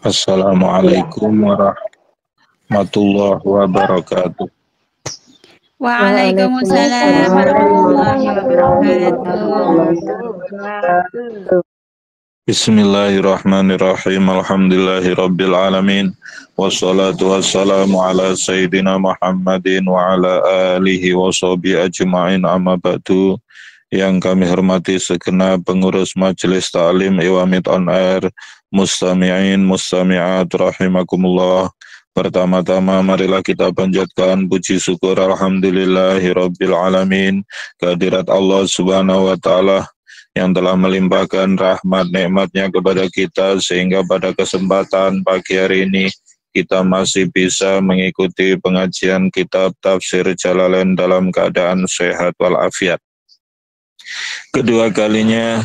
Assalamualaikum warahmatullahi wabarakatuh. Waalaikumsalam Waalaikumsalam warahmatullahi warahmatullahi wabarakatuh. wabarakatuh. Bismillahirrahmanirrahim. Alhamdulillahirabbil alamin. Wassalatu wassalamu ala sayyidina Muhammadin wa ala alihi wa sahbihi ajma'in, amma ba'du. Yang kami hormati segenap pengurus Majelis Ta'lim Iwamid On Air, mustami'in, mustami'at rahimakumullah. Pertama-tama marilah kita panjatkan puji syukur alhamdulillahirabbil alamin kehadirat Allah Subhanahu wa taala yang telah melimpahkan rahmat nikmatnya kepada kita sehingga pada kesempatan pagi hari ini kita masih bisa mengikuti pengajian kitab Tafsir Jalalain dalam keadaan sehat walafiat. Kedua kalinya,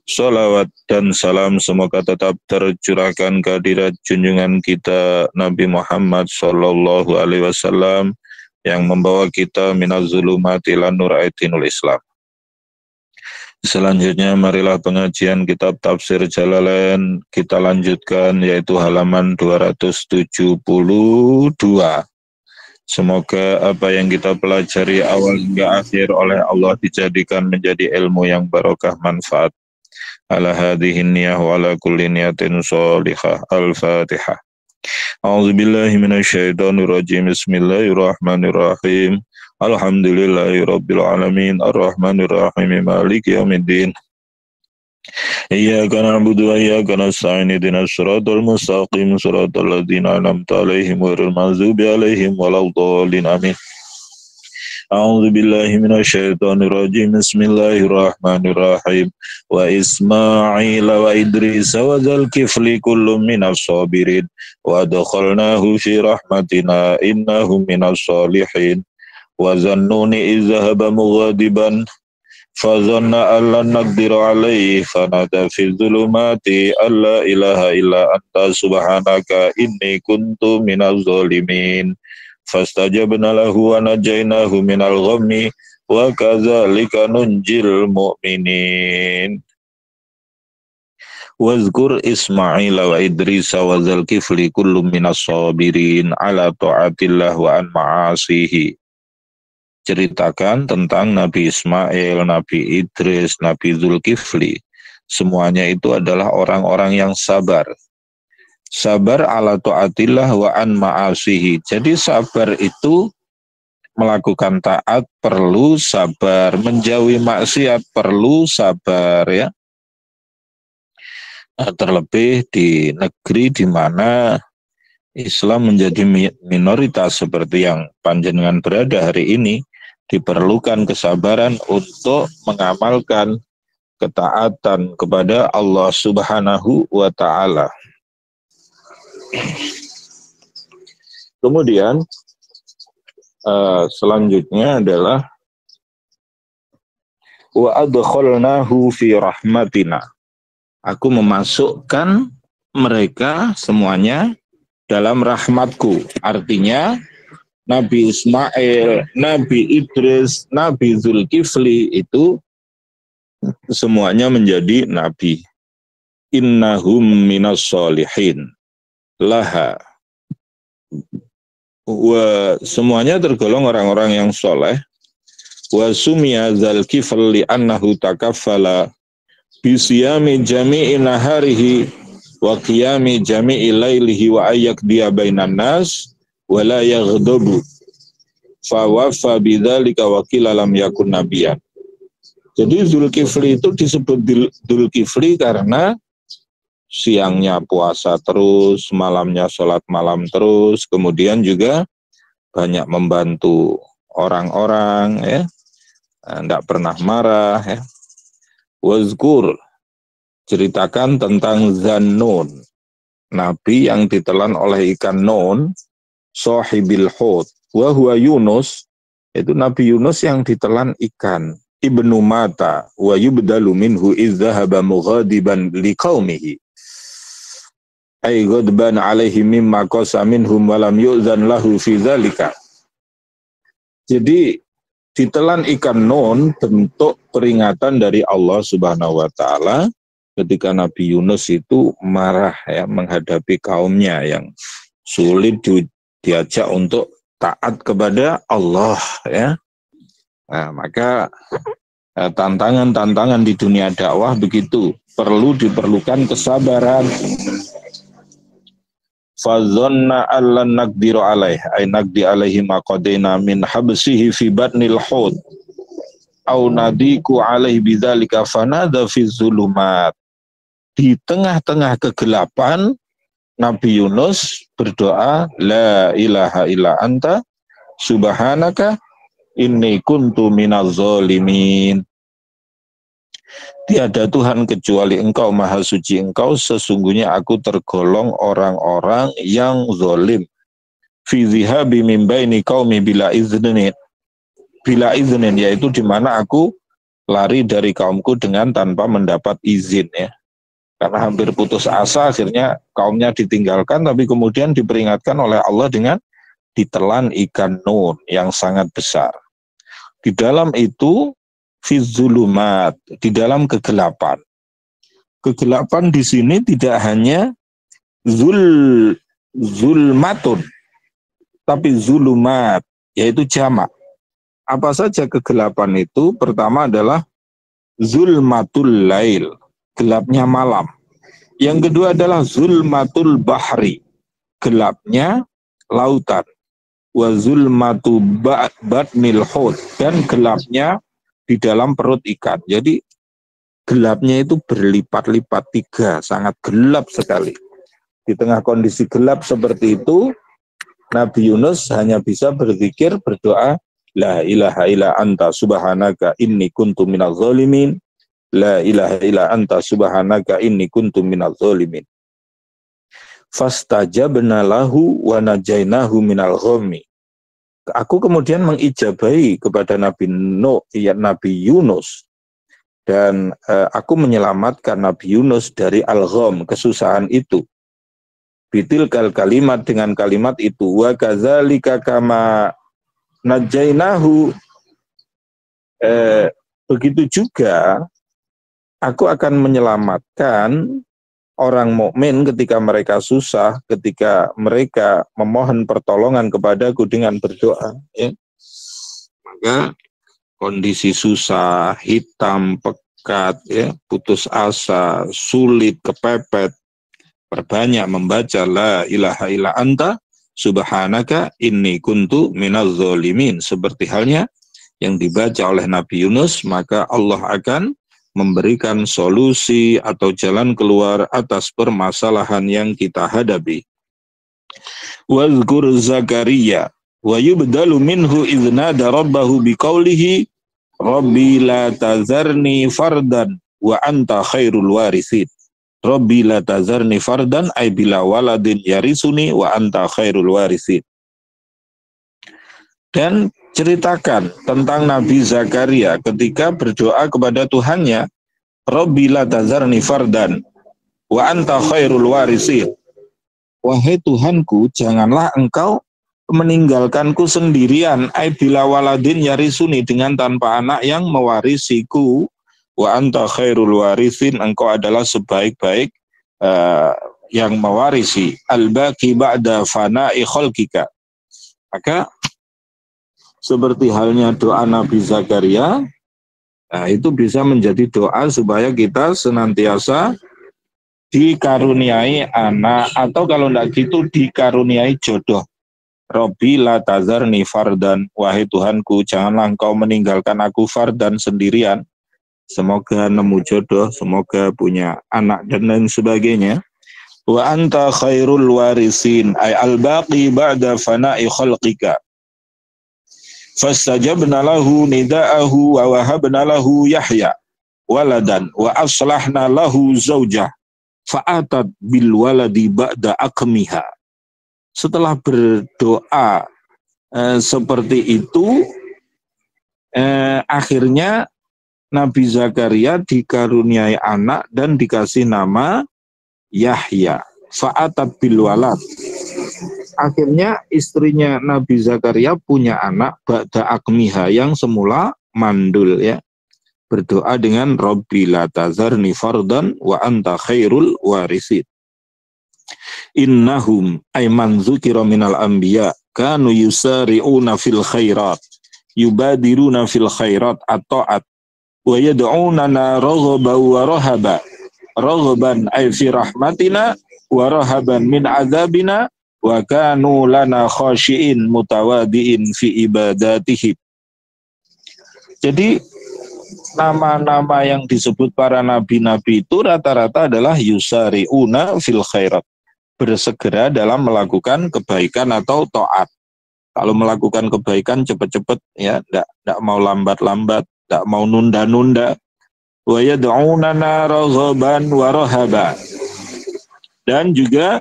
sholawat dan salam semoga tetap tercurahkan kehadirat junjungan kita Nabi Muhammad Sallallahu Alaihi Wasallam yang membawa kita minaz zulumati ilan nur aitinul Islam. Selanjutnya marilah pengajian kitab Tafsir Jalalain kita lanjutkan, yaitu halaman 272. Semoga apa yang kita pelajari awal hingga akhir oleh Allah dijadikan menjadi ilmu yang barokah manfaat. Ala hadhihi niyah wa ala kulli niyatin sholihah. Al-Fatihah. A'udzubillahi minasyaitonirrajim. Bismillahirrahmanirrahim. Alhamdulillahirabbil alamin arrahmanirrahim maliki yaumiddin. Iyyaka na'budu wa iyyaka nasta'in ihdinas siratal mustaqim siratal ladzina an'amta 'alaihim ghairil maghdubi 'alaihim waladdallin amin. A'udzu billahi minasyaitonir rajim. Bismillahirrahmanirrahim. Wa Ismail wa Idris wa Dzulkifli kullum minas sabirin wa adkhalnahu fi rahmatina innahu minas shalihin. Wa Zannuni idh dhahaba mughadiban fazanna an lan naqdiru alaihi fanada fi dzulumati alla ilaha illa anta subhanaka inni kuntu minaz zalimin. Fastajabna lahu wa najainahu minal ghammi wa kadzalika nunjil mu'minin. Wazkur Ismail wa Idris wa Dzulkifli kullum minas sabirin ala ta'atillah wa an ma'asihi. Ceritakan tentang Nabi Ismail, Nabi Idris, Nabi Dzulkifli. Semuanya itu adalah orang-orang yang sabar. Sabar ala ta'atillah wa an ma'asihi. Jadi sabar itu melakukan taat perlu sabar, menjauhi maksiat perlu sabar, ya. Nah, terlebih di negeri di mana Islam menjadi minoritas seperti yang panjenengan berada hari ini, diperlukan kesabaran untuk mengamalkan ketaatan kepada Allah Subhanahu wa ta'ala. Kemudian selanjutnya adalah wa adkhalnahu fi rahmatina. Aku memasukkan mereka semuanya dalam rahmatku. Artinya Nabi Ismail, Nabi Idris, Nabi Dzulkifli itu semuanya menjadi nabi. Innahum minas sholihin. Laha. Semuanya tergolong orang-orang yang soleh. Wa sumiya Dzulkifli annahu takaffala bisiyami jami'i naharihi wa qiyami jami'i lailihi wa ayyakdiya bainan nas wala yaghdabu fa wafa bidzalika wa qila lam yakun nabiyan. Jadi Dzulkifli itu disebut Dzulkifli karena siangnya puasa terus, malamnya sholat malam terus, kemudian juga banyak membantu orang-orang, ya, tidak pernah marah, ya. Wazkur, ceritakan tentang Zannun, nabi yang ditelan oleh ikan nun, sahibil hut, wa huwa Yunus, itu Nabi Yunus yang ditelan ikan, ibnu Mata, wa yubdalu minhu idh dhahaba mughadiban liqaumihi, ay ghadban alaihi mimma qasa minhum wa lam yu'zan lahu fi dzalika. Jadi ditelan ikan nun bentuk peringatan dari Allah Subhanahu wa taala ketika Nabi Yunus itu marah ya menghadapi kaumnya yang sulit diajak untuk taat kepada Allah ya. Nah, maka tantangan-tantangan di dunia dakwah begitu, diperlukan kesabaran. Fadzanna allan naqdiru alaih ay naqdi alaihi maqadaina min habsihi fi batnil hud au nadiku alaihi bidzalika fanada fi zulumat. Di tengah-tengah kegelapan Nabi Yunus berdoa, la ilaha illa anta subhanaka inni kuntu minaz zalimin. Tiada Tuhan kecuali Engkau, Maha Suci Engkau, sesungguhnya aku tergolong orang-orang yang zalim. Fi zihabi min baini qaumi bila iznin, yaitu di mana aku lari dari kaumku dengan tanpa mendapat izin ya. Karena hampir putus asa, akhirnya kaumnya ditinggalkan, tapi kemudian diperingatkan oleh Allah dengan ditelan ikan nun yang sangat besar. Di dalam itu fi zulumat, di dalam kegelapan. Kegelapan di sini tidak hanya zulmatun, tapi zulumat, yaitu jamak. Apa saja kegelapan itu? Pertama adalah zulmatul lail, gelapnya malam. Yang kedua adalah zulmatul bahri, gelapnya lautan. Wa zulmatu batnil hud, dan gelapnya di dalam perut ikan. Jadi gelapnya itu berlipat-lipat, 3, sangat gelap sekali. Di tengah kondisi gelap seperti itu, Nabi Yunus hanya bisa berzikir, berdoa, la ilaha illa anta subhanaka inni kuntu minaz zalimin, la ilaha illa anta subhanaka inni kuntu minaz zalimin. Fastajabna lahu wa najainahu minal ghammi. Aku kemudian mengijabahi kepada Nabi Yunus, dan aku menyelamatkan Nabi Yunus dari al-gham, kesusahan itu. Bitilkal kalimat, dengan kalimat itu, wa kadzalika kama najainahu, begitu juga aku akan menyelamatkan orang mukmin ketika mereka susah, ketika mereka memohon pertolongan kepadaku dengan berdoa. Ya. Maka kondisi susah, hitam, pekat, ya, putus asa, sulit, kepepet, perbanyak membaca la ilaha illa anta subhanaka inni kuntu minaz zalimin. Seperti halnya yang dibaca oleh Nabi Yunus, maka Allah akan memberikan solusi atau jalan keluar atas permasalahan yang kita hadapi. Wazkur Zakaria wa yubdalu minhu idznada rabbahu biqaulihi rabbi la tazarni fardan wa anta khairul warisin. Rabbi la tazarni fardan ay bila waladin yarisuni wa anta khairul warisin. Dan ceritakan tentang Nabi Zakaria ketika berdoa kepada Tuhannya, Rabbi la tazarni fardan wa anta khairul warisin. Wahai Tuhanku, janganlah engkau meninggalkanku sendirian, ai bila waladin yarisuni, dengan tanpa anak yang mewarisiku, wa anta khairul warisin, engkau adalah sebaik-baik yang mewarisi, al-baqi ba'da fana'i khalqika. Maka seperti halnya doa Nabi Zakaria, nah, itu bisa menjadi doa supaya kita senantiasa dikaruniai anak, atau kalau tidak gitu dikaruniai jodoh. Rabbi la tazarni fardan, wahai Tuhanku, janganlah engkau meninggalkan aku fardan, sendirian. Semoga nemu jodoh, semoga punya anak dan lain sebagainya. Wa anta khairul warisin, ay al-baqi ba'da fana'i khalqika. Fastajabna lahu nida'ahu wa wahabna lahu Yahya waladan wa aslahna lahu zaujah fa'atat bil waladi ba'da akmiha. Setelah berdoa seperti itu, akhirnya Nabi Zakaria dikaruniai anak dan dikasih nama Yahya. Fa'atat bil walad. Akhirnya istrinya Nabi Zakaria punya anak ba'da akmiha, yang semula mandul ya. Berdoa dengan Rabbi la tazarni fardan wa anta khairul warisin. Innahum ay man dzukira minal anbiya kanu yusari'una fil khairat yubadiruna fil khairat at-ta'at wa yad'unana raghaban wa rahaba raghaban ay fi rahmatina wa rahaban min adzabina wa kanu lana khashiin mutawadiin fi ibadatihim. Jadi nama-nama yang disebut para nabi-nabi itu rata-rata adalah yusari'una fil khairat, bersegera dalam melakukan kebaikan atau taat. Kalau melakukan kebaikan cepat-cepat, ya, enggak mau lambat-lambat, enggak mau nunda-nunda. Wa yad'unana raghaban wa rahaba. Dan juga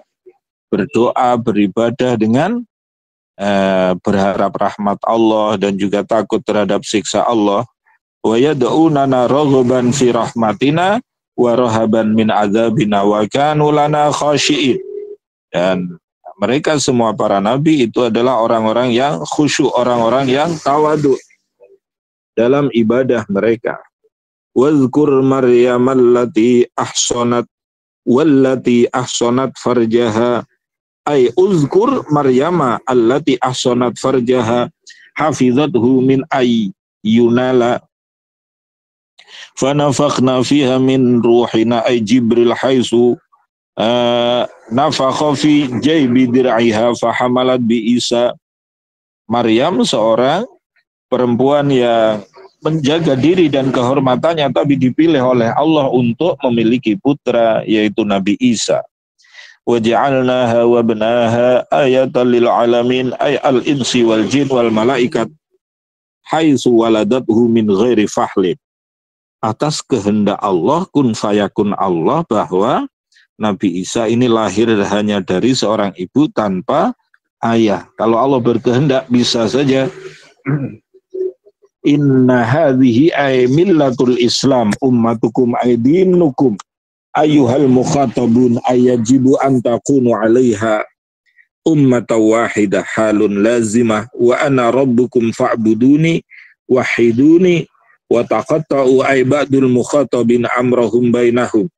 berdoa, beribadah dengan berharap rahmat Allah dan juga takut terhadap siksa Allah. Wa yad'unana raghaban fi rahmatina wa rahaban min adzabina wa kanu lana khashiin. Dan mereka semua para nabi itu adalah orang-orang yang khusyuk, orang-orang yang tawadu dalam ibadah mereka. Wazkur Maryam allati ahsanat wallati ahsanat farjaha, ay uzkur Maryama allati ahsanat farjaha hafizathu min ayyunala fanafakhna fiha min ruhina, ay Jibril haisu nafakha fi jaybi dir'iha fahamalat bi Isa. Maryam seorang perempuan yang menjaga diri dan kehormatannya, tapi dipilih oleh Allah untuk memiliki putra, yaitu Nabi Isa. Wa ja'alnaha wa ibnaha ayatan lil alamin, ay al insi wal jin wal malaikat haitsu waladathu min ghairi fahlin. Atas kehendak Allah, kun fayakun Allah, bahwa Nabi Isa ini lahir hanya dari seorang ibu tanpa ayah. Kalau Allah berkehendak bisa saja. Inna hadhihi ay millatul Islam ummatukum aidinukum ayyuhal mukhatabun ayajibu an takunu 'alaiha ummatan wahidah halun lazimah wa ana rabbukum fa'buduni wahiduni wa taqatta'u ay ba'dul mukhatabin amrahum bainahum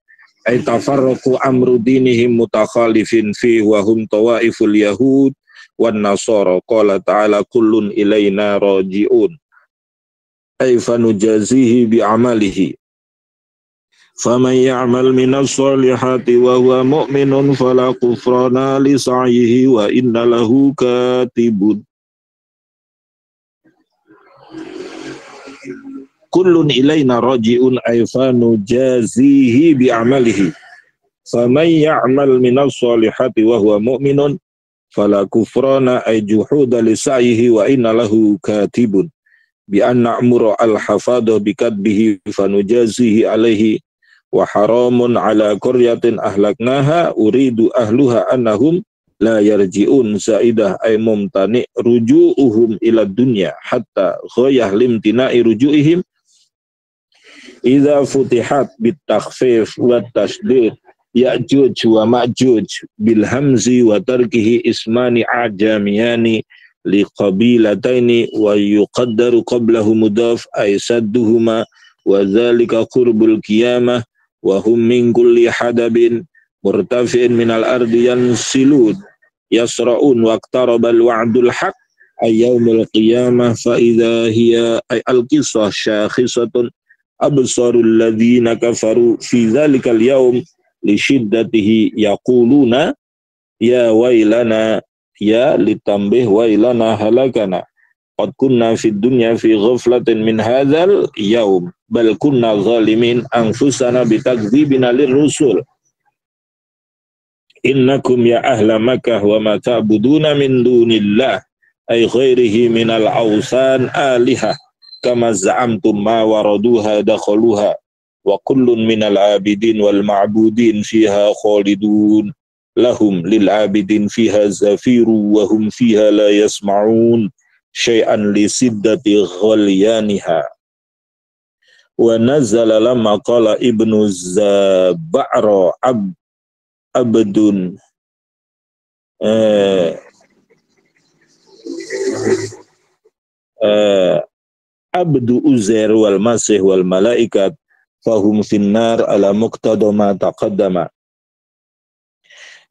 ay tafarraqu amru dinihim mutakhalifin fi wa hum tawaiful yahud wan nasara. Qala ta'ala kullun ilaina raji'un ay fanujazihi bi amalihi faman ya'mal minas solihati wa huwa mu'minun fala kufrana li sa'yihi wa inna lahu katibun. Kullun ilaina raji'un ay fanujazihi bi amalihi faman ya'mal minas solihati wa huwa mu'minun fala kufrana ay juhuda li sa'yihi wa inna lahu katibun bi anna amru al-hafadha bi kadbihi fanujazihi alaihi wa haramun ala qaryatin ahlaknaha uridu ahluha annahum la yarji'un zaidah ay mumtani ruju'uhum ila dunya hatta ghayah limtina'i ruju'ihim idza futihat bit takhfif wa tashdid ya'juj wa ma'juj bil hamzi wa tarkihi ismani ajamiyani li qabilataini wa yuqaddaru qablahu mudaf ay sadduhuma wa dzalika qurbul qiyamah wa hum min kulli hadabin murtafi'in minal ardi yansilun yasra'un waqtarabal wa'dul haq ay yaumil qiyamah fa idza hiya ay al-qisah syakhisatun absarul ladzina kafaru fi dzalikal yaum li shiddatihi yaquluna ya wailana ya litambih wailana halakana qad kunna fid dunya fi ghaflatin min hadzal yaum bal kunna zalimin anfusana bitakdzibina lirrusul innakum ya ahla makkah wa ma ta'buduna min dunillah ay ghairihi minal awsan alihah kama za'amtum ma waraduha dakhaluha wa kullun minal abidin wal ma'budin fiha khalidun lahum lil abidin fiha zafiru wa hum fiha la yasma'un syai'an li siddati ghalyaniha. Wa nazala lamma qala ibnu Zaba'ra abdun abdu Uzair wal Masih wal malaikat fahum finnar ala muqtada ma taqaddama.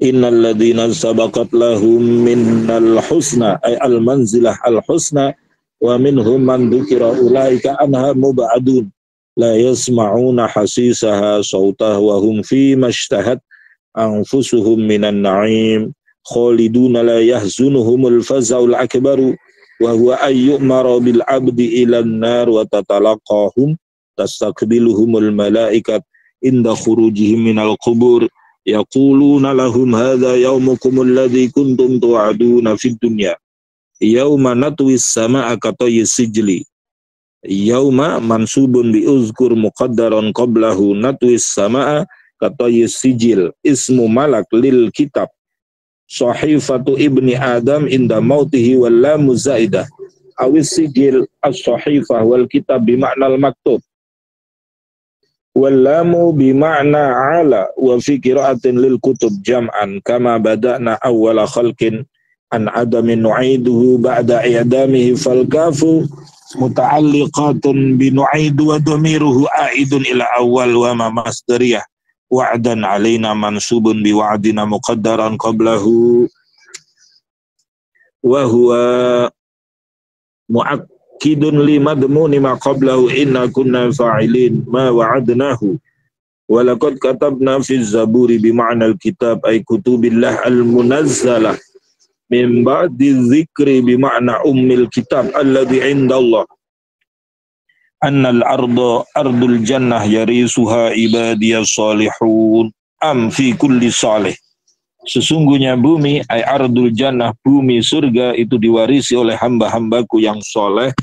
Innal ladzina sabaqat lahum minnal husna ay al manzilah al husna wa minhum man dzukira ulaika anha mubadun la yasma'una hasisaha sautah wa hum fi mashtahat anfusuhum minan na'im khaliduna la yahzunuhumul fazaul akbaru wa huwa ayyumara bil abdi ilan nar wa tatalaqahum tastaqbiluhumul malaikat inda khurujihim minal qubur yaquluna lahum hadza yaumukum alladzi kuntum tu'aduna fid dunya yauma natwis samaa katayis sijli yauma mansubun bi uzkur muqaddaran qablahu natwis samaa katayis sijil ismu malak lil kitab sahifatu ibni adam inda mautihi wal lamu zaidah awis sijil as-sahifah wal kitab bima'nal maktub wallamu bima'na ala wa fi qira'atin lil kutub jam'an kama bada'na awwala khalqin an adamin nu'iduhu ba'da i'damihi fal kafu muta'alliqatun bi nu'idu wa dhamiruhu a'idun ila awwal wa ma masdariyah wa'dan alaina mansubun bi wa'dina muqaddaran qablahu wa huwa mu'akkidun li madmuni ma qablahu inna kunna fa'ilin ma wa'adnahu wa laqad katabna fi zaburi bi ma'nal kitab ay kutubillah al-munazzalah min ba'di dzikri bi ma'na ummil kitab alladhi indallah annal arda ardul jannah yarisuha ibadiyas salihun am fi kulli salih. Sesungguhnya bumi ay ardul jannah, bumi surga itu diwarisi oleh hamba-hambaku yang soleh.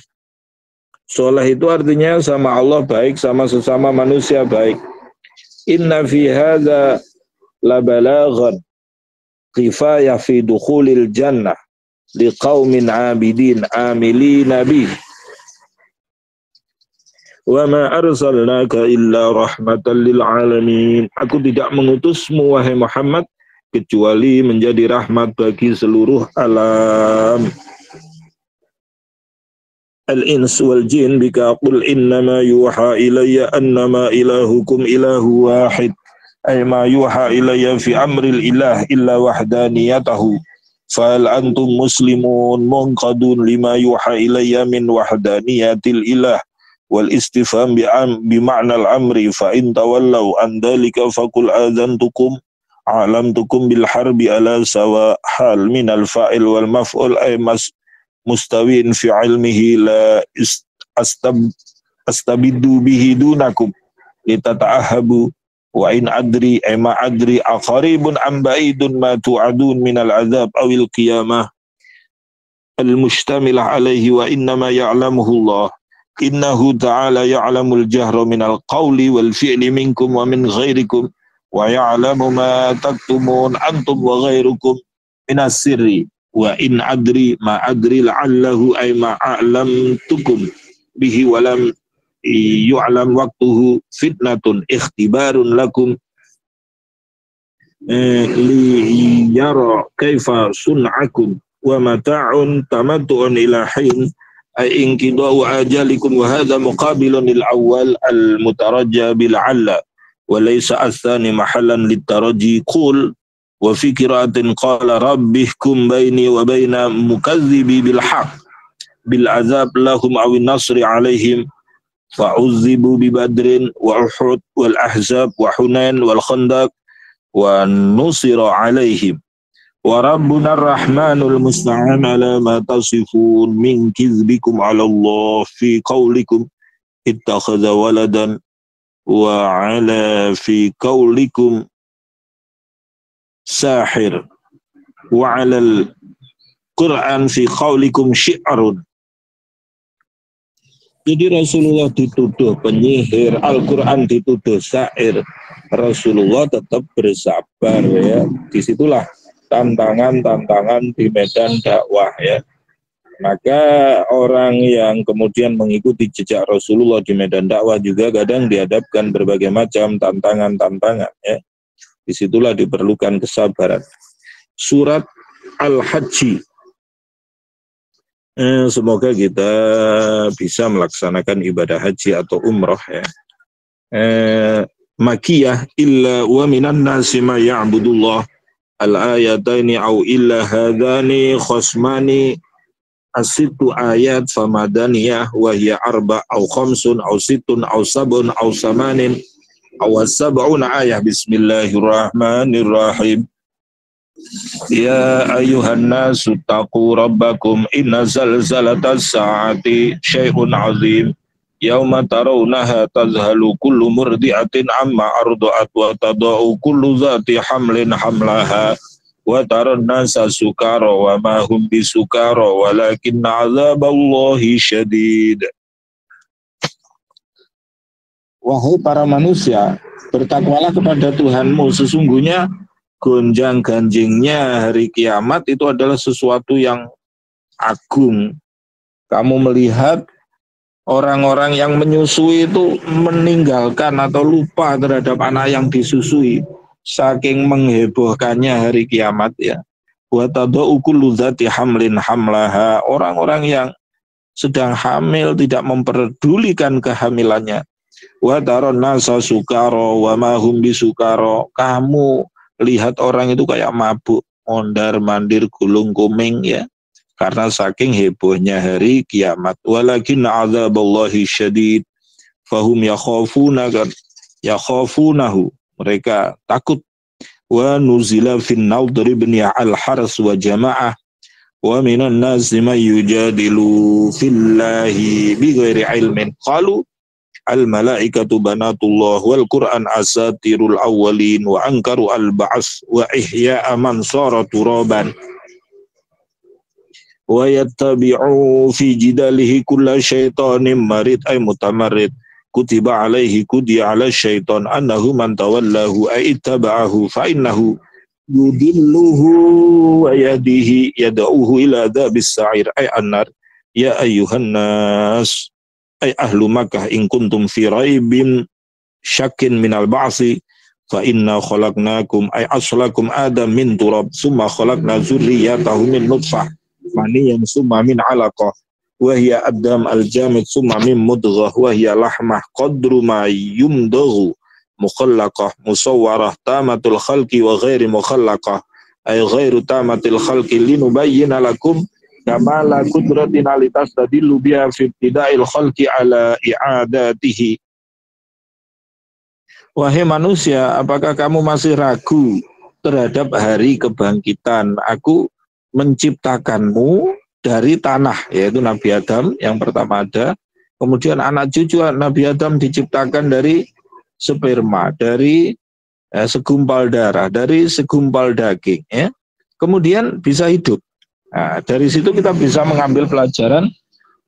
Soleh itu artinya sama Allah baik, sama sesama manusia baik. Inna fi hadza la balaghan kifayah fi dukhulil jannah liqaumin abidin amilina bih. Wa ma arsalnaka illa rahmatan lil alamin. Aku tidak mengutusmu wahai Muhammad kecuali menjadi rahmat bagi seluruh alam. Al-ins wal jin bika qul innama yuha ilayya annama ilahukum ilahu wahid ay ma yuha ilayya fi amril ilah illa wahdaniyatahu fahal antum muslimun munqadun lima yuha ilayya min wahdaniyatil ilah wal istifham bi ma'nal amri fa in tawallaw an dhalika faqul adzantukum a'lamtukum bil harbi ala sawa hal minal fa'il wal maf'ul ay mustawin fi ilmihi la astabiddu bihi dunakum litata'ahabu wa in adri ay ma adri aqaribun am ba'idun ma tu'adun minal azab awil qiyamah al mustamilah alaihi wa innama ya'lamuhu Allah innahu ta'ala ya'lamul jahra minal qawli wal fi'li minkum wa min ghairikum wa ya'lamu ma taktumun antum wa ghairukum minas sirri wa in adri ma adri la'allahu ay ma a'lamtukum bihi wa lam yu'lam waqtuhu fitnatun ikhtibarun lakum li yara kaifa sun'akum wa mata'un tamattu'un ila hin ay inqida'u ajalikum wa hadha muqabilun lil awwal al mutarajja bil 'alla walaysa athani mahallan litaraji qul wa fi qira'atin qala rabbihkum baini wa baina mukadzibi bil haqq bil azab lahum aw nasri alaihim fa'uzibu bi badrin wa uhud wal ahzab wa hunain wal khandaq wa nusira alaihim wa rabbuna ar-rahmanul musta'an ala ma tasifun min kizbikum ala Allah fi qawlikum ittakhadha waladan wa ala fi qawlikum sahir wa ala al-Qur'an fi qawlikum syi'run. Jadi Rasulullah dituduh penyihir, Al-Quran dituduh syair, Rasulullah tetap bersabar ya. Disitulah tantangan-tantangan di medan dakwah ya. Maka orang yang kemudian mengikuti jejak Rasulullah di medan dakwah juga kadang dihadapkan berbagai macam tantangan-tantangan ya. Disitulah diperlukan kesabaran. Surat Al-Hajj Semoga kita bisa melaksanakan ibadah haji atau umroh ya. Makiyah illa wa minan nasi ma ya'budullah al-ayataini au illa hadani khosmani asitu ayat famadaniyah wa hiya arba au khamsun au situn au sabun au samanin au sab'una ayah. Bismillahirrahmanirrahim. Ya ayuhan nasu taqu rabbakum inna zalzalatas saati syai'un azim yauma tarawunaha tazhalu kullu murdi'atin amma arda'at wa tada'u kullu zati hamlin hamlaha wa taran nasa sukara wa ma hum bisukara walakinna azaballahi syadid. Wahai para manusia, bertakwalah kepada Tuhanmu, sesungguhnya gonjang-ganjingnya hari kiamat itu adalah sesuatu yang agung. Kamu melihat orang-orang yang menyusui itu meninggalkan atau lupa terhadap anak yang disusui, saking menghebohkannya hari kiamat ya. Wa tadau kullu dzati hamlin hamlaha, orang-orang yang sedang hamil tidak memperdulikan kehamilannya. Wa taron nasa sukaro wa ma hum bisukaro, kamu lihat orang itu kayak mabuk, mondar-mandir, gulung kuming ya, karena saking hebohnya hari kiamat. Walakin azaballahi syadid fahum yakhafunahu, mereka takut. Wa nuzila fin naudri bin al-haras wa jamaah wa minan nasi man yujadilu fillahi bighairi ilmin qalu al-malaikatu banatullah wal Qur'an asatirul awwalin wa ankaru al-ba'as wa ihya'a man sara turaban wa yattabi'u fi jidalihi kulla syaitanin marid ay mutamarrid kutiba alaihi kudi ala syaitan annahu man tawallahu ay ittaba'ahu fa innahu yudilluhu wa yadihi yad'uhu ila dzabis sa'ir ay annar. Ya ayyuhan nas ay ahlu Makkah in kuntum fi raibin syakin minal ba'si fa inna khalaqnakum ay aslakum adam min turab summa khalaqna zurriyatahu min nutfah maniyan summa min alaqah wa hiya adam al-jamid summa min mudghah wa hiya lahmah qadru ma yumdaghu mukhallaqah musawwarah tamatul khalqi wa ghairi mukhallaqah ay ghairu tamatil khalqi linubayyina lakum kama la kudratin alitas tadillu biha fi ibtida'il khalqi ala i'adatihi. Wahai manusia, apakah kamu masih ragu terhadap hari kebangkitan? Aku menciptakanmu dari tanah, yaitu Nabi Adam yang pertama ada. Kemudian anak cucu Nabi Adam diciptakan dari sperma, dari segumpal darah, dari segumpal daging. Ya. Kemudian bisa hidup. Nah, dari situ kita bisa mengambil pelajaran,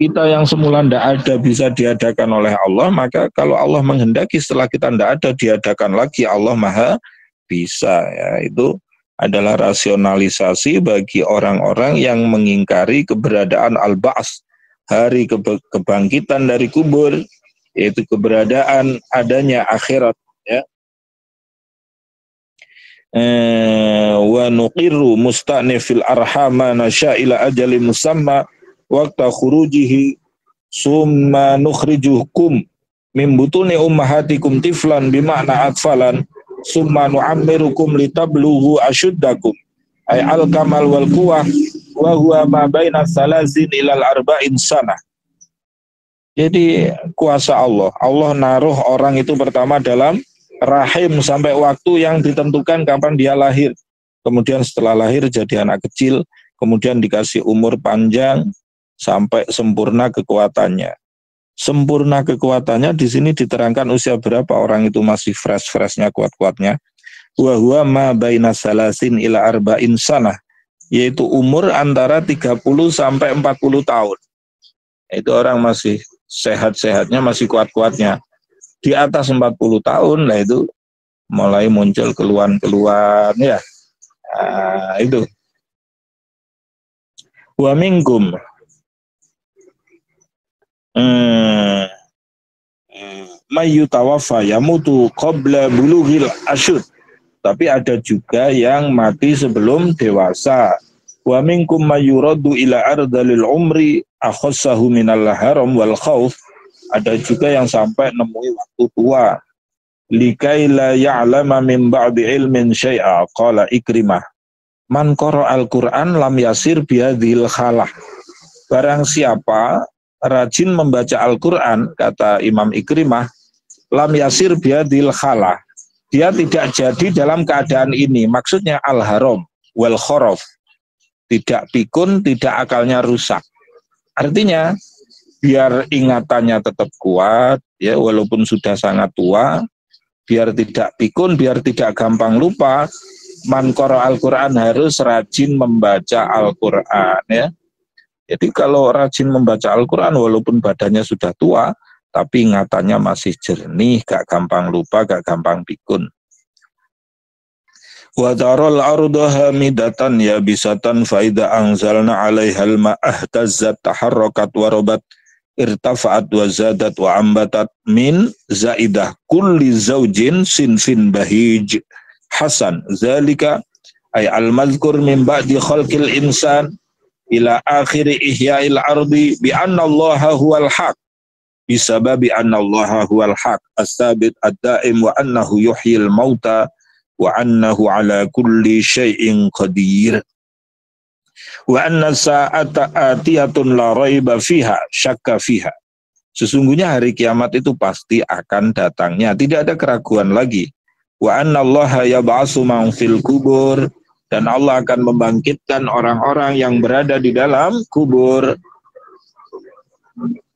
kita yang semula tidak ada bisa diadakan oleh Allah, maka kalau Allah menghendaki setelah kita tidak ada diadakan lagi, Allah maha bisa. Ya, itu adalah rasionalisasi bagi orang-orang yang mengingkari keberadaan al-ba'as, hari kebangkitan dari kubur, yaitu keberadaan adanya akhirat. Ya. Wa nuqirru musta'nifil arhama nasya ila ajali musamma waqta khurujihi summa nukhrijukum min butuni ummahatikum tiflan bima'na atfalan summa nu'ammirukum litablughu asyuddakum ay al-kamal wal quwwah wa huwa ma baina salasin ilal arba'in sanah. Jadi kuasa Allah, Allah naruh orang itu pertama dalam rahim sampai waktu yang ditentukan kapan dia lahir. Kemudian setelah lahir jadi anak kecil, kemudian dikasih umur panjang sampai sempurna kekuatannya. Sempurna kekuatannya di sini diterangkan usia berapa orang itu masih fresh-freshnya, kuat-kuatnya. Wa huwa ma baina salasin ila arba'in sanah, yaitu umur antara 30 sampai 40 tahun. Itu orang masih sehat-sehatnya, masih kuat-kuatnya. Di atas 40 tahun lah itu mulai muncul keluhan-keluhan ya. Nah, itu. Wa minkum mayyutawaffa yamutu qabla bulughil asyud. Tapi ada juga yang mati sebelum dewasa. Wa minkum mayuradu ila ardalil umri akhassahu minal haram wal khawf. Ada juga yang sampai nemui waktu tua. Likai la ya'lama min ba'di ilmin syai'a. Qala Ikrimah. Man qara'al Qur'an lam yasir bihadhil khalah. Barang siapa rajin membaca Al-Qur'an, kata Imam Ikrimah, lam yasir bihadhil khalah. Dia tidak jadi dalam keadaan ini. Maksudnya al-haram wal khorof. Tidak pikun, tidak akalnya rusak. Artinya, biar ingatannya tetap kuat, ya walaupun sudah sangat tua, biar tidak pikun, biar tidak gampang lupa, man qara al-Quran harus rajin membaca Al-Quran, ya. Jadi kalau rajin membaca Al-Quran, walaupun badannya sudah tua, tapi ingatannya masih jernih, gak gampang lupa, gak gampang pikun. Wa taral arda hamidatan yabisatan faida anzalna 'alaihal ma'ah tazzat taharrakat wa rabat irtafa'at wa zadat wa ambatat min zaidah kulli zaujin sinfin bahij hasan zalika ay al-madhkur min ba'di khalqil insan ila akhiri ihya'il ardi bi anna allaha huwal haq bisababi anna allaha huwal haq as-sabit ad-da'im wa annahu yuhyil mauta wa annahu ala kulli syai'in qadir wa anna sa'ata atiyatun la raiba fiha syakka fiha. Sesungguhnya hari kiamat itu pasti akan datangnya, tidak ada keraguan lagi. Wa anna allaha yab'atsu man fil kubur, dan Allah akan membangkitkan orang-orang yang berada di dalam kubur.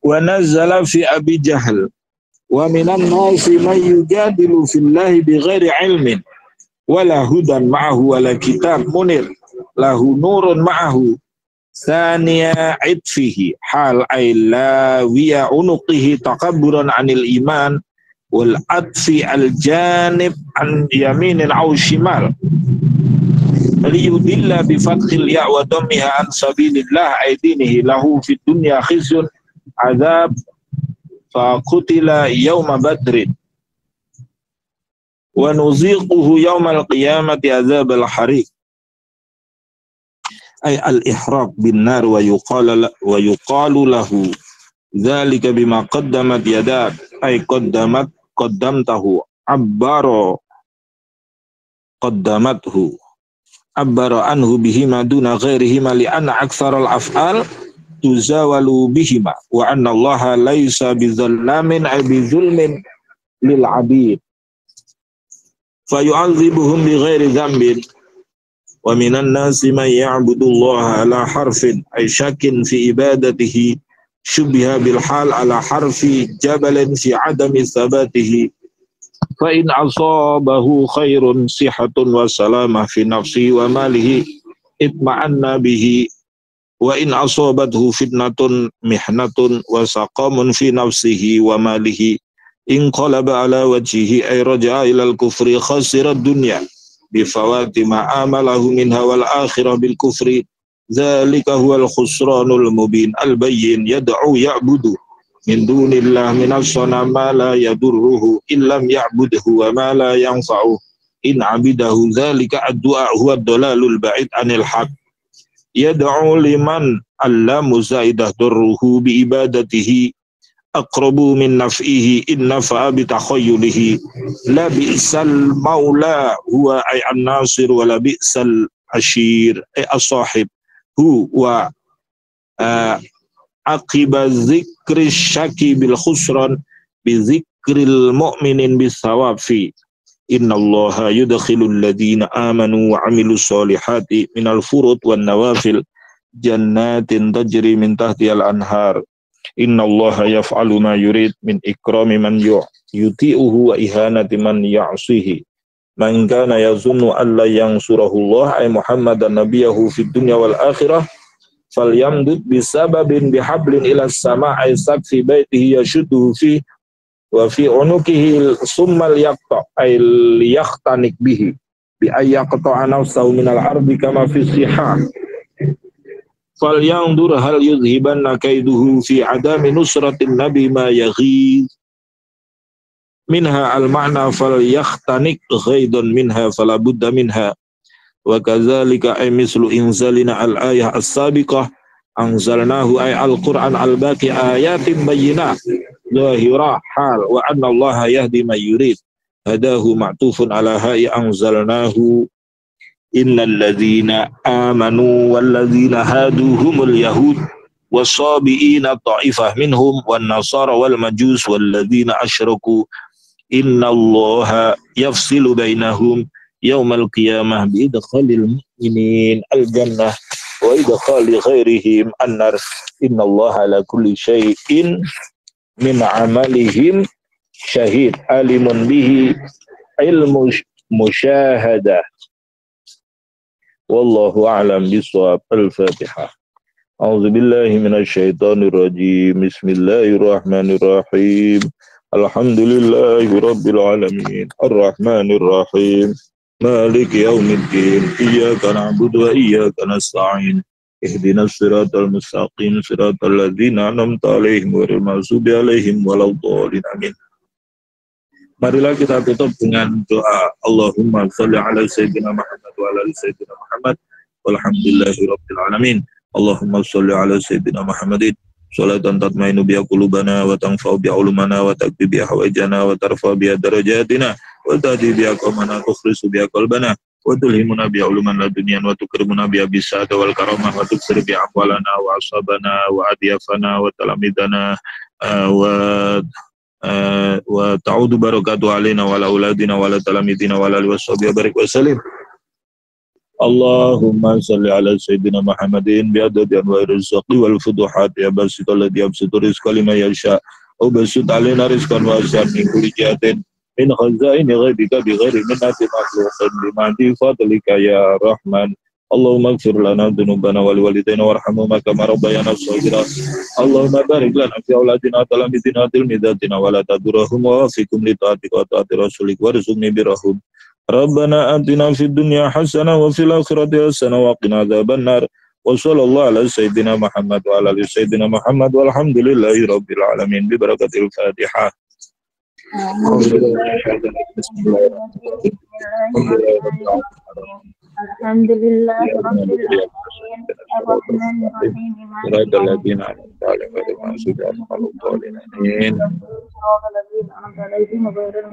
Wa nazzala fi Abi Jahl wa minan nasi man yujadilu fillahi bighairi ilmin wala hudan ma'ahu wala kitab munir lahu nurun ma'ahu thaniya itfihi hal ayla wiya unuqihi takabburan anil iman wal atfi al janib an yaminin aw shimal liyudilla bi fathil ya wa dammiha an sabilillah aidinihi lahu fid dunya khizyun azab fa qutila yawma badrin wa nuziquhu yawmal qiyamati azabal hariq ay al-ihraq bin nar wa yuqalu lahu dzalika bima qaddamat yadak ay qaddamtahu abbara qaddamathu abbara anhu bihima duna ghairihima li anna aktsaral af'al tuzawalu bihima wa anna allaha laysa bizallamin ay bizulmin lil 'abid fayu'adzibuhum bighairi dzambin wa minan nasi man ya'budullaha ala harfin ay syakin fi ibadatihi syubbiha bil hal ala harfi jabalin fi adami thabatihi fa in asabahu khairun sihatun wa salamah fi nafsihi wa malihi itma'anna bihi wa in asabathu fitnatun mihnatun wa saqamun fi nafsihi wa malihi in qalaba ala wajhihi ay raja'a ilal kufri khasirad dunya bifawati ma amalahu minha wal akhirah bil kufri dzalika huwal khusranul mubin al bayyin yad'u ya'budu min dunillah minas sanam ma la yadurruhu illam ya'budhu wa ma la yanfa'u in 'abidahu dzalika ad-du'a huwa ad-dalalul ba'id anil haq yad'u liman allamu zaidah durruhu bi ibadatihi aqrabu min naf'ihi in nafa'a bi takhayyulihi la bi'sal maula huwa ay an-nasir wa la bi'sal ashir ay as-sahib hu wa aqiba dzikri syaki bil khusran bi dzikril mu'minin bis sawafi innallaha yudkhilul ladzina amanu wa 'amilus solihati minal furud wan nawafil jannatin tajri min tahtihal anhar innallaha yaf'alu ma yurid min ikrami man yuti'uhu wa ihanati man ya'sihi man kana yazunnu an la yansurahullah ay muhammadan nabiyahu fid dunya wal akhirah falyamdud bisababin bihablin ila sama ay saqfi baitihi yashudduhu fi wa fi unukihi summal yaqta ay liyaqtanik bihi bi ayyaqta nafsahu minal ardi kama fi sihah falyandur hal yudhibanna kaiduhu fi adami nusratin nabi ma yaghiz minha al-ma'na falyakhtanik ghaidan minha falabudda minha wa kadzalika ay mislu inzalina al-ayah as-sabiqah anzalnahu ay al-Qur'an al-baqi ayatin bayyinah zahirah hal wa anna Allah yahdi man yurid hadahu ma'tufun ala ha'i anzalnahu innal ladzina amanu wal ladzina hadu humul yahud was-sabiina ta'ifah minhum wan nasara wal majus wal ladzina asyraku innallaha yafsilu bainahum yaumal qiyamah bi idkhalil mu'minin al-jannah wa idkhali ghairihim an-nar innallaha ala kulli syai'in min amalihim syahid alimun bihi ilmu musyahadah wallahu a'lam bishawab. Al-Fatihah. A'udzu billahi minasy syaithanir rajim. Bismillahirrahmanirrahim. Alhamdulillahi rabbil alamin. Arrahmanir rahim. Maliki yaumiddin. Iyyaka na'budu wa iyyaka nasta'in. Ihdinas siratal mustaqim siratal ladzina an'amta 'alaihim ghairil maghdubi 'alaihim waladdallin. Amin. Marilah kita tutup dengan doa. Allahumma shalli ala sayyidina Muhammad wa ala ali sayyidina Muhammad walhamdulillahi rabbil alamin. Allahumma shalli ala sayyidina Muhammadin sholatan tatmainu biha qulubana wa tanfa'u biha ulumana wa takfi biha hawaijana wa tarfa biha darajatina wa tahdi biha qawmana tukhrisu biha qalbana wa tulhimuna biha uluman laduniyan wa tukrimuna biha bisada wal karamah wa tuksir biha amwalana wa ashabana wa adiyafana wa talamidana wa ta'udu barakatuh alaina wa ala auladina wa ala talamidina wa ala alihi washabihi barik wa salim. Allahumma salli ala sayyidina Muhammadin bi'adadi anwa'ir rizqi wal fuduhat ya basital ladzi yabsutu rizqa liman yasha wa basut alaina rizqan wasi'an min kulli jihatin min khazaini ghaibika bi ghairi minnati makhluqin bi fadlika ya rahman. Allahumma ighfir lana dhunubana wa liwalidayna warhamhuma kama rabbayana shaghira. Allahumma barik lana fi auladina talamidina tilmidatina wa la tadurrahum wa wafiqhum li ta'atika wa ta'ati rasulik warzuqni birahum. Rabbana atina fid dunya hasanah wa fil akhirati hasanah wa qina adzabannar. Wa sallallahu ala sayyidina Muhammad wa ala ali sayyidina Muhammad walhamdulillahi rabbil alamin bi barakatil Fatihah. Alhamdulillah rabbil alamin arrahmanir rahim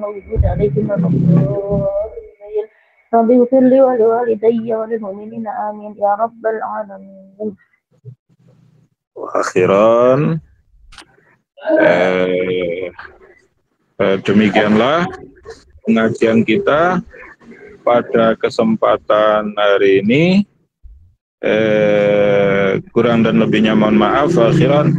maliki yaumiddin Rabbi ighfirli wa liwalidayya wa lil mu'minina amin ya rabbal alamin. Akhiran demikianlah pengajian kita pada kesempatan hari ini. Kurang dan lebihnya mohon maaf. Akhiran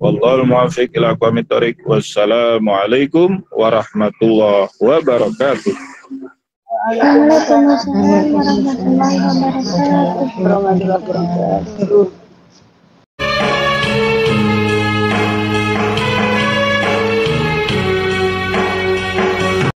wallahul muwaffiq ila aqwamit thoriq. Wassalamualaikum warahmatullahi wabarakatuh. Waalaikumsalam warahmatullahi wabarakatuh.